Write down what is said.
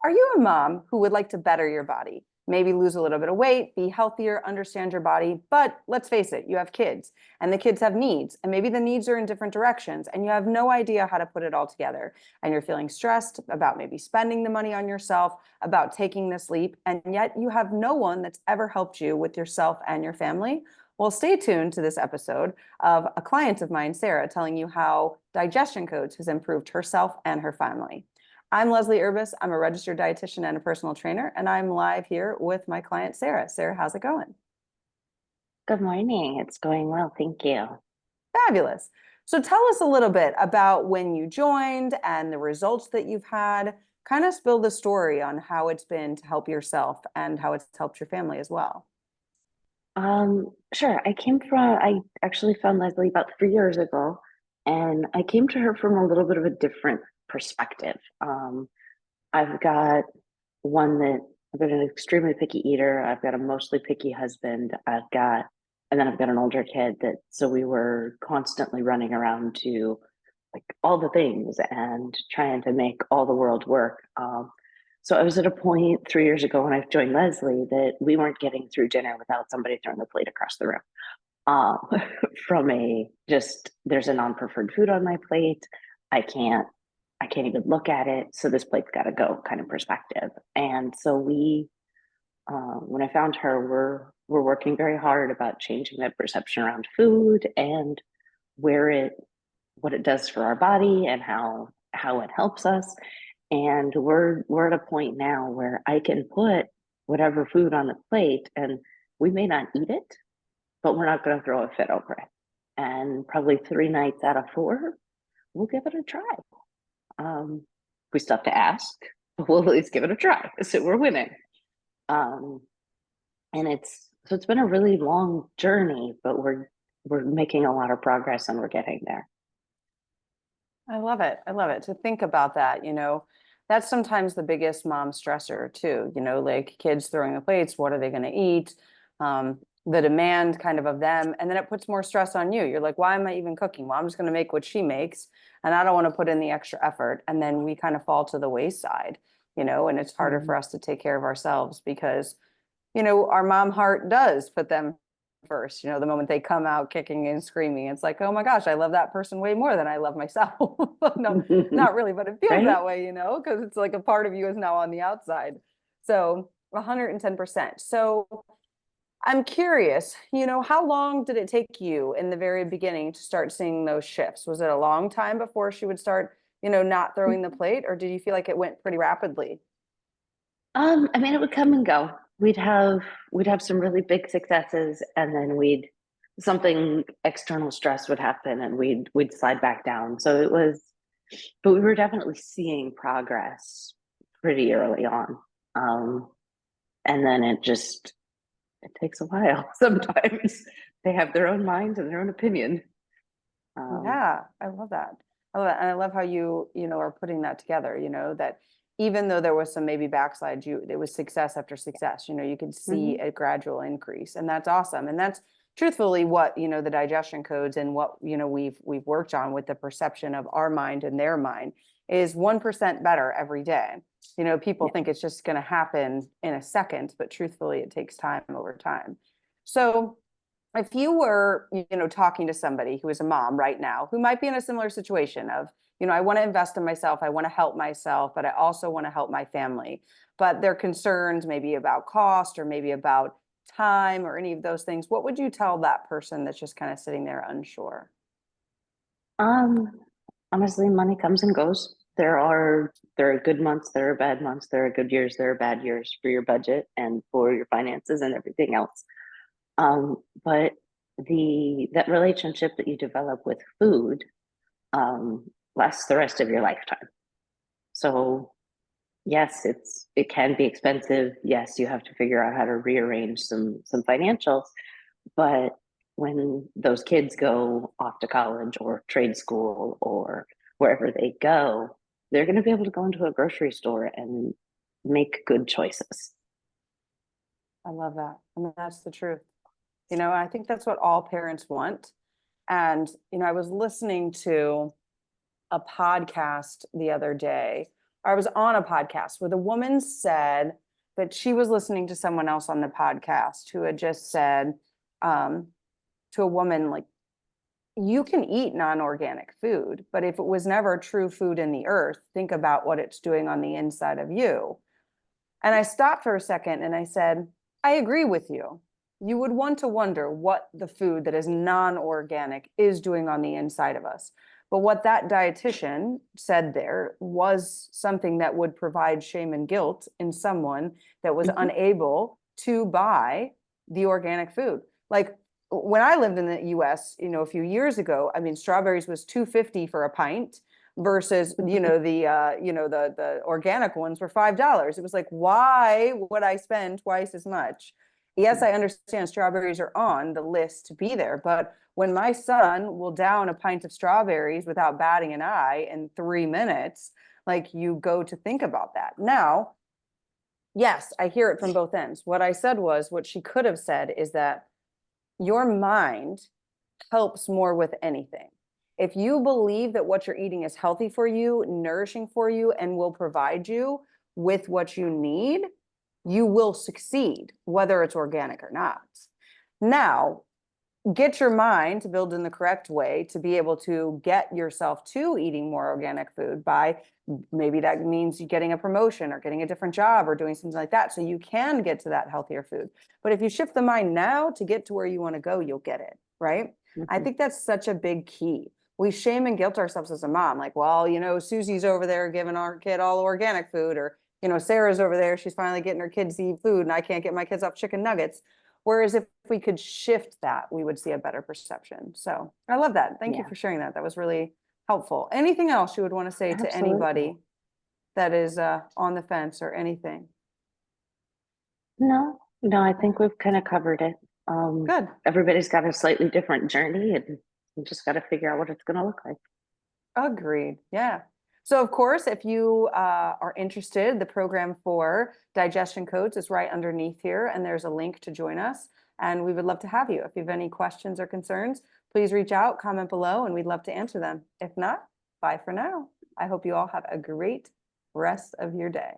Are you a mom who would like to better your body? Maybe lose a little bit of weight, be healthier, understand your body. But let's face it, you have kids and the kids have needs, and maybe the needs are in different directions, and you have no idea how to put it all together. And you're feeling stressed about maybe spending the money on yourself, about taking this leap, and yet you have no one that's ever helped you with yourself and your family. Well, stay tuned to this episode of a client of mine, Sarah, telling you how Digestion Codes has improved herself and her family. I'm Leslie Urbis. I'm a registered dietitian and a personal trainer, and I'm live here with my client, Sarah. Sarah, how's it going? Good morning. It's going well. Thank you. Fabulous. So tell us a little bit about when you joined and the results that you've had. Kind of spill the story on how it's been to help yourself and how it's helped your family as well. Sure. I actually found Leslie about 3 years ago, and I came to her from a little bit of a different perspective. I've got I've got an extremely picky eater. I've got a mostly picky husband. And then I've got an older kid so we were constantly running around to like all the things and trying to make all the world work. So I was at a point 3 years ago when I joined Leslie that we weren't getting through dinner without somebody throwing the plate across the room. Um, from a just there's a non-preferred food on my plate. I can't I can't even look at it. So this plate's got to go kind of perspective. And so when I found her, we're working very hard about changing that perception around food and where it what it does for our body and how it helps us. And we're at a point now where I can put whatever food on the plate and we may not eat it, but we're not going to throw a fit over it. And probably 3 nights out of 4, we'll give it a try. We still have to ask, but we'll at least give it a try. So we're winning. Um, and it's been a really long journey, but we're making a lot of progress and we're getting there. I love it. I love it to think about that. That's sometimes the biggest mom stressor too, like kids throwing the plates, what are they going to eat? The demand kind of them. And then it puts more stress on you. You're like, why am I even cooking? Well, I'm just going to make what she makes. And I don't want to put in the extra effort. And then we kind of fall to the wayside, and it's harder Mhm. for us to take care of ourselves because, our mom heart does put them first. The moment they come out kicking and screaming, it's like, oh my gosh, I love that person way more than I love myself. No, not really, but it feels Right? that way, because it's like a part of you is now on the outside. So 110%. So I'm curious, how long did it take you in the very beginning to start seeing those shifts? Was it a long time before she would start, not throwing the plate, or did you feel like it went pretty rapidly? I mean, it would come and go. We'd have some really big successes, and then we'd something external stress would happen, and we'd slide back down. But we were definitely seeing progress pretty early on. Um, and then it takes a while. Sometimes they have their own mind and their own opinion. Um, Yeah, I love that. I love that. And I love how you are putting that together, that even though there was some maybe backslide, it was success after success. You could see mhm. a gradual increase. And that's awesome. And that's truthfully what, the digestion codes and what, we've worked on with the perception of our mind and their mind is 1% better every day. People Yeah. think it's just going to happen in a second, but truthfully, it takes time over time. So if you were, talking to somebody who is a mom right now, who might be in a similar situation of, I want to invest in myself, I want to help myself, but I also want to help my family, but they're concerned maybe about cost or maybe about time or any of those things, what would you tell that person that's just kind of sitting there unsure? Um, Honestly, money comes and goes. There are good months, there are bad months, there are good years, there are bad years for your budget and for your finances and everything else. But the that relationship that you develop with food lasts the rest of your lifetime. So yes, it can be expensive. Yes, you have to figure out how to rearrange some financials, but when those kids go off to college or trade school or wherever they go, they're going to be able to go into a grocery store and make good choices. I love that. I mean, that's the truth. I think that's what all parents want. And, I was listening to a podcast the other day I was on a podcast where the woman said that she was listening to someone else on the podcast who had just said to a woman, like, you can eat non-organic food, but if it was never true food in the earth, think about what it's doing on the inside of you. And I stopped for a second and I said, I agree with you. You would want to wonder what the food that is non-organic is doing on the inside of us. But what that dietitian said there was something that would provide shame and guilt in someone that was unable to buy the organic food. Like when I lived in the US, a few years ago, I mean, strawberries was $2.50 for a pint versus, the organic ones were $5. It was like, why would I spend twice as much? Yes, I understand strawberries are on the list to be there, but when my son will down a pint of strawberries without batting an eye in 3 minutes, like, you go to think about that. Now, yes, I hear it from both ends. What I said was, what she could have said is that your mind helps more with anything. If you believe that what you're eating is healthy for you, nourishing for you, and will provide you with what you need, you will succeed, whether it's organic or not. Now, get your mind to build in the correct way to be able to get yourself to eating more organic food by, maybe that means you getting a promotion or getting a different job or doing something like that, so you can get to that healthier food. But if you shift the mind now to get to where you want to go, you'll get it, right? I think that's such a big key. We shame and guilt ourselves as a mom, like, well, Susie's over there giving our kid all organic food, or Sarah's over there, she's finally getting her kids to eat food and I can't get my kids off chicken nuggets. Whereas if we could shift that, we would see a better perception. So I love that. Thank you for sharing that. That was really helpful. Anything else you would want to say to anybody that is on the fence or anything? No, I think we've kind of covered it. Good. Everybody's got a slightly different journey, and you just got to figure out what it's going to look like. Agreed. Yeah. So of course, if you are interested, the program for Digestion Codes is right underneath here, and there's a link to join us. And we would love to have you. If you have any questions or concerns, please reach out, comment below, and we'd love to answer them. If not, bye for now. I hope you all have a great rest of your day.